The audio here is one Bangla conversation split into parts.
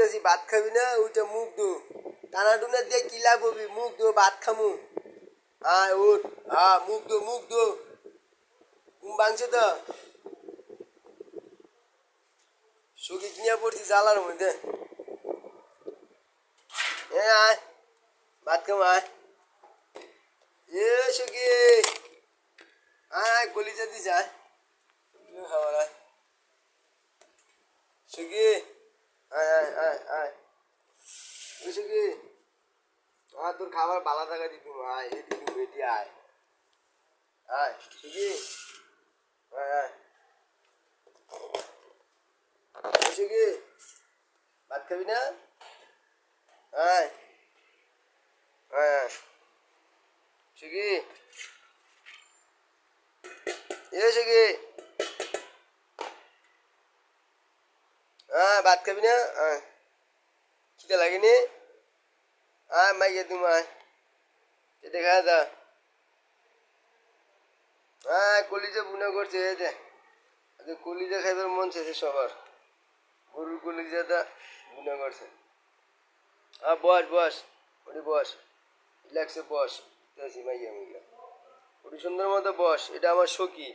কইতাছি ভাত খাবি না ওইটা মুখ দো টানা টুনা দিয়ে কি লাভ হবি মুখ দো ভাত খামু আয় উঠ মুখ দো ঘুম ভাঙছে তো সুখী নিয়ে পড়ছি জ্বালার মধ্যে আয় ভাত খাম আয় সুখী আয় কলিজা দিস আয় খাবার আয় সুখী আয় আয় আয় আয় সুখী তোর খাবার ভালো থাকা দিত আয় এটি আয় আয় সুখী আয় আয় সুখী ভাত খাবি না আয় আয় আয় সুখী সুখী ভাত খাবি না খিদে লাগেনি মাইকে তুমি আয় এটা খা দা কলিজা বুনা করছে কলিজা খাইবার মন চাইছে সবার গরুর কলিজাটা বুনা করছে বস ওটি বস রিল্যাক্সে বস মাইয়া মাইয়া ওটি সুন্দর মতো বস এটা আমার সখী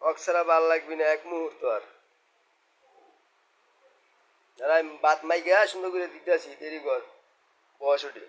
অক্সারা ভাল লাগবি না এক মুহূর্ত আর আমি বাত মাইকে সুন্দর করে দিতে আসি দেরি কর বস ওটি